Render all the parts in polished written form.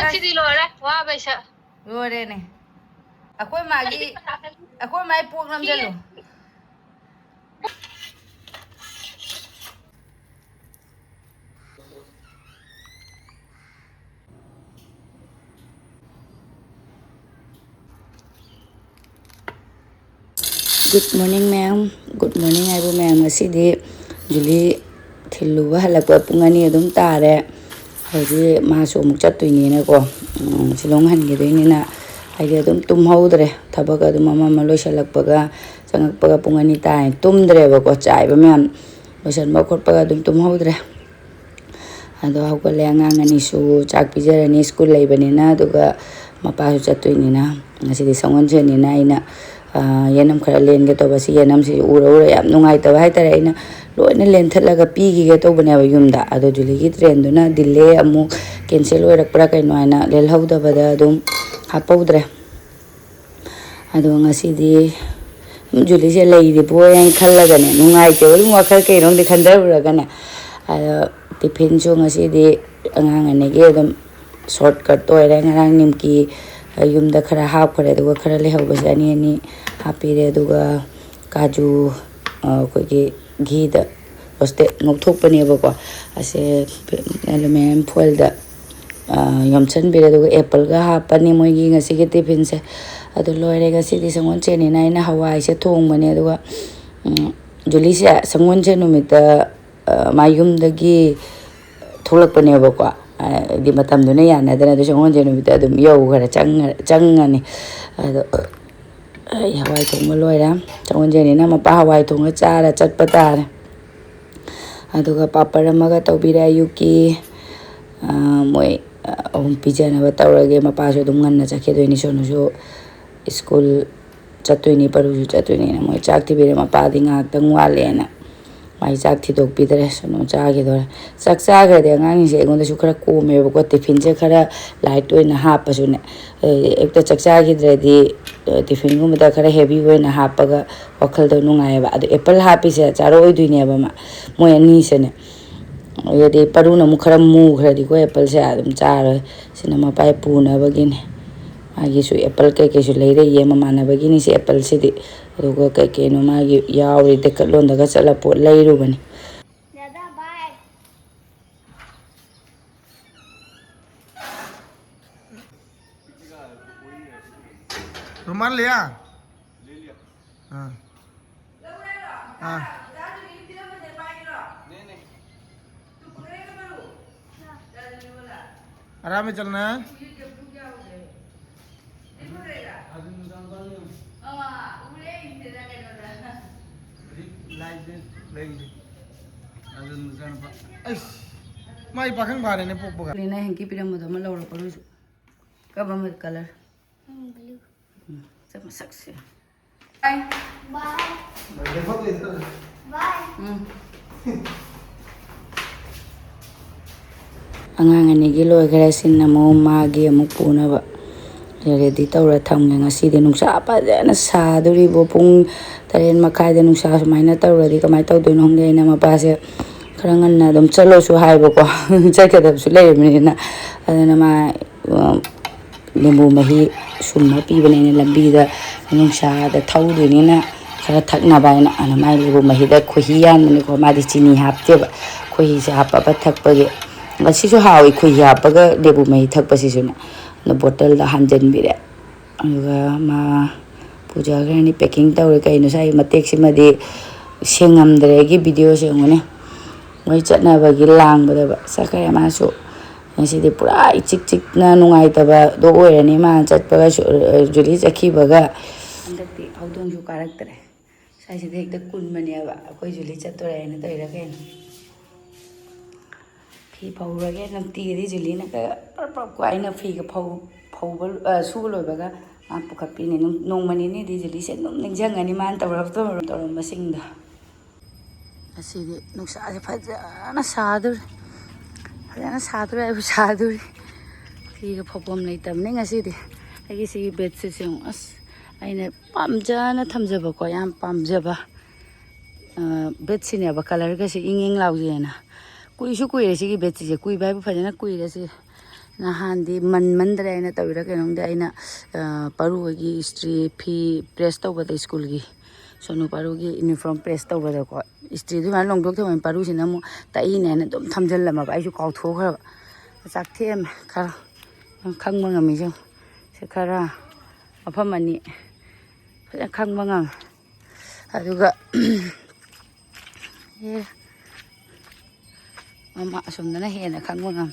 ꯉꯁꯤꯗꯤ ꯂꯣꯏꯔꯦ ꯋꯥꯕꯩꯁꯦ ꯂꯣꯏꯔꯦꯅꯦ ꯑꯩꯈꯣꯏ ꯃꯥꯏ ꯄꯣꯛ ꯅꯝꯖꯜꯂꯨ Good morning ma'am. Good morning haibu ma'am. Asidi Julie thilluba halakwa pung ani adum tare. Hodi masu amuk chattuinina ko. Silong hangidoinina haidi adum tumhawdre. Thabaga adum ama loisalakpaga changakpaga pung ani tae tumdreba ko chaiba ma'am. Loisanba khotpaga adum tumhawdre. Ado hawkale angang anisu chak pijarani school leibanina aduga mapasu chattuinina. Asidi sangonjenina aina yenam khara len ge to basi yenam si ura yam nungaitre haitare aina loina len thallaga pigi ge to bane ba yumda ado Julie gi train duna delay amu cancel oirakpra kaino aina lel hauda bada dum hapwdre ado ngasi di Julie se lei di bo yang khallaga ne nungaitre ul wakhal ke rong di khandar uraga ne ado tiffin chu ngasi di angang ane ge dum shortcut to ere ngarang nimki Yumda khara hapkhare aduga khara lehawbase ani ani hapire aduga kaju koigi ghee da roste ngopthokpane ba ko ase aluminum foil da yomchan bire aduga apple ga hapani moigi ngasi ge tiffin se adu loire ga sidi sangon cheni na ina hawai se thongmane aduga Julie se sangon che numita mayumdagi tholakpane ba ko di matamduna yanadana du sangon je numita adum yow khara changani ado hawai thongma loira sangon je ni na mapa hawai thonga chara chatpa tare aduga papar amaga tawbira yuki moi pijana ba tawrage mapa so dum nganna chakhedoini sonusu school chattoini paruju chattoini na moi chak thibire mapa di ngak tang walena mai chak thidok bidre sono chage dore chak chaga de ngang se ngonda su khara kome ba ko tiffin je khara light oina hapa su ne ekta chak chage dre di tiffin gum da khara heavy oina hapaga wakhal do nungai ba adu apple hapi se charo oiduine ba ma moi ani se ne yedi paruna mu khara mu khara di ko apple se adum charo sina ma pai puna ba gine agi su apple ke su leire ye ma mana ba gine se apple se di aduga ke no ma gi yauri de kalon daga chala pot leiru bani दादा bye रुमाल लिया हाँ हाँ आराम में चलना है माई पाखंग बारे ने पोप बगा लेना हैंकी पिरम मदम लौरा परू कब हम कलर ब्लू सब मसक से बाय देखो तो इधर bye angang ani gi loi khara sin na mo ma gi amuk puna ba ready tawra thamnge ngasi de nungsa pa na sa duri bo pung taren makhai de nungsa sumaina tawra di kamai taw doin hongde na ma pa se khara ngan na dum chalo su hai bo ko chakadam su lei mi na adana ma lembu mahi summa pi bane ne lambi da nungsa da thau de ni na khara thakna ba na ana mai lembu mahi da khohi yan ne ko ma di chini hapte ba khohi se hapa ba thakpa ge ngasi su hawi khohi hapa ga lembu mahi thakpa si su na bottle da hanjan bire aduga ma puja grani packing tawre kai no sai matek sima di sengamdre gi video se ngone moi chatna ba gi lang ba da ba sakaya ma su ngasi di pura ichik chik na nungai ta ba do oirani ma chatpa ga Julie chakhi baga andakti audong ju karaktere sai se dekta kun mane ba koi Julie chatore na toira kai fi phawrage nam ti di Julie na ka ko aina fi ga phawbal su loi baga ma pukhapi ni nongmani ni di Julie se num ningjang ani man tawrab to masing da asidi nuksa se fajana sadur ai sadur fi ga phawbam nei tam ne ngasi di ai si bedsheet se as aina pamjana thamjaba ko yam pamjaba bedsheet ne ba color ga se inging laujena kuisu kuire sigi bedsheet se kui bai bu fajana kuire se nahandi manmandre aina tawira kenongde aina paru gi istri phi press tawbada school gi sonu paru gi uniform press tawbada ko istri du man longdok thawai paru sina mu tai ne na dum thamjallama ba aisu kaw thokha chak them khara khangma ngami jo se khara afam ani khangma ngam aduga mama asomdana hena khangma ngam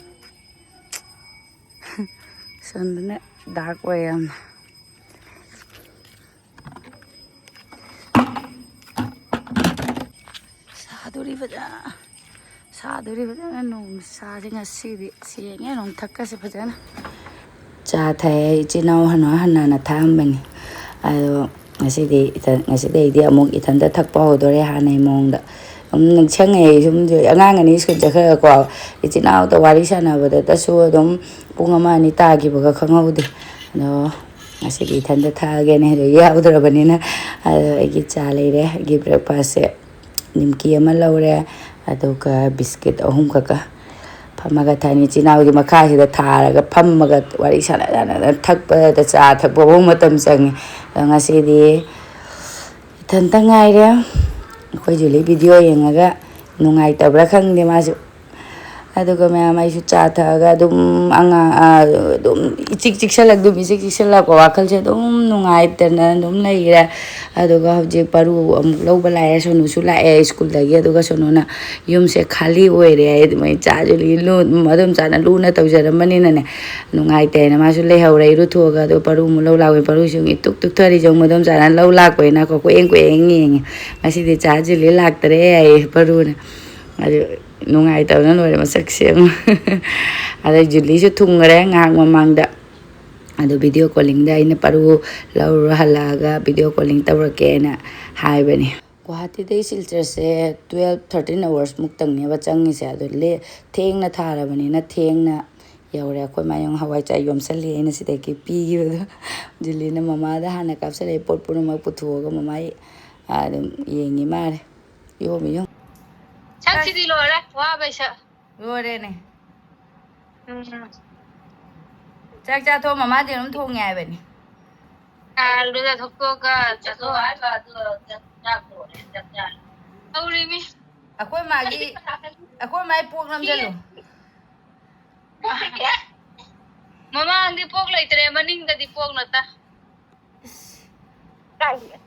sondana dark way saduri bada nong sa jinga sidi sienge nong thakka se bada cha thai chinau hana na thambani ado ngasi de amuk ithanda thakpa hodore hanai mongda nang changai sum angang ani skul jakha ko ichinau to wari sana bada tasu dom pung ama ni ta gi baga khangaude no ngasi gi ithanda thage ne re yaudra na agi cha leire gi breakfast se nimki ama laure aduga biscuit ahum kaka phamaga thani chinau gi makha hida tharaga phamaga wari sana thakpa da cha thakpa bo matam chang ngasi di ithanda ngaire khoi juli video yengaga nungai tabra khangde masu aduga maya mai su cha thaga dum anga dum chik salak dum chik salak ko wakal se dum nungai tana dum leira aduga hoje paru loba lai sonu su lai school da ge aduga sonu na yum se khali oire ai mai cha juli lu madum cha na lu na tawjara mani na ne nungai te na ma su le haure ru thoga do paru mu lo lawe paru su ngi tuk thari jong madum cha na lo lak ko na ko eng ngi ngasi de cha juli lak tare ai paru na adu nungai taw na lore masak sem ada juli su thungare ngang mamangda adu video calling da ina paru laur halaga video calling tawrake na haibani Guwahati dei silchar se 12-13 hours muktang ne bachangi se adu le thengna tharabani na thengna yaure khoi mayong hawai cha yom sali ina side ki pi gi juli na mama da hana kapsale pot pura mak puthuga mama adu yengi mare yo mi yo Saksi lore, wah bisa. lore ne chak cha tho mama de num thong ngai bani Kalau dah thokko ka, jatuh apa tu jatuh, jatuh. Tahu ni? akhoi mai pok nam jalu Mama andi pok lagi tere maning ka di pok nata. Kaya.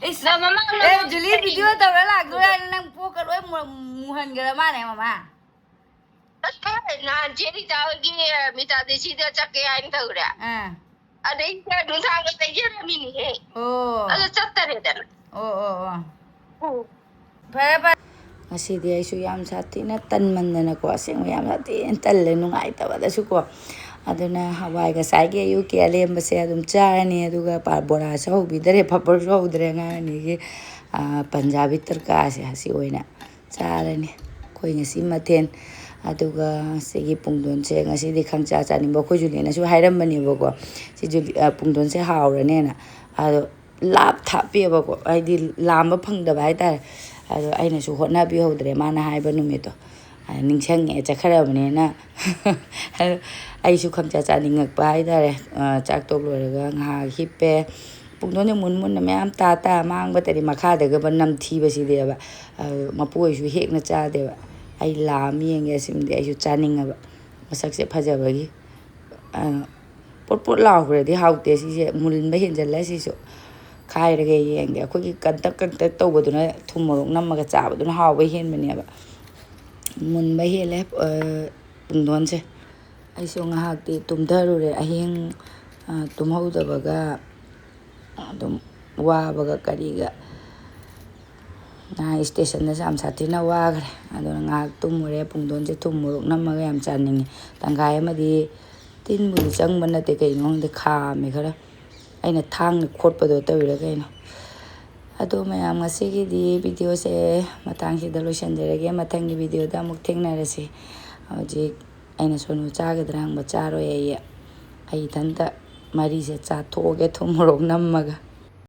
Isa mama Julie video tau lah gua nang pok ka loi muhan gara mana mama na jadi tahu gini minta di sini cakai aing tahu dah. Ada yang dulu sangat tajam ini. Oh. Ada catat ada. Oh. Pare ngasi dia isu yam sathina tan mandana ko aseng yam sathi talle nungai tabada su ko aduna hawai ga sai ge yu ke alem base adum charani aduga par bora sa hobidare papar so hudre ngani ge punjabi tarka se hasi oina charani koi ngasi mathen aduga segi pungdon se ngasi di khangcha chani bo ko juli na su hairam bani bo ko si juli pungdon se haurane na ado lap thapi bo ko ai di lamba phangda bai ta ado aina su hotna bi hawdre mana haiba numito ningshange chakharabane na ai su khangcha chani ngak bai da chak tok loraga nga hippe pungdon ne mun na myam ta mang ba tari makha daga ban nam thi ba si de ba mapoi su hek na cha de ba ai lam yenge sim de ai su chaning ba masak se phaja ba gi pot law re di haute si se mulin ba hin jalla si so khai re ge yeng de khoi kan tak taw ba du na thum morok nam ma ga cha ba du na haw ba hin ba ne ba mun ba hele pungdon se ai so nga hak ti tum daru re ahing tum hau da ba ga dum wa ba ga kari ga na station na sam sathina wa gre ado nga tumure pungdon se tumurok namaga yam chaning tangkai ma di tin bu chang ban na te kai ngong de kha me khara aina thang ni khot pa do tawira kai no ado mayam ngasi gi di video se matang si dalo shanjere ge matang gi video da muk thengna re se aji aina sonu cha ga drang ba cha ro ye ai thanta mari se cha tho ge tumurok namaga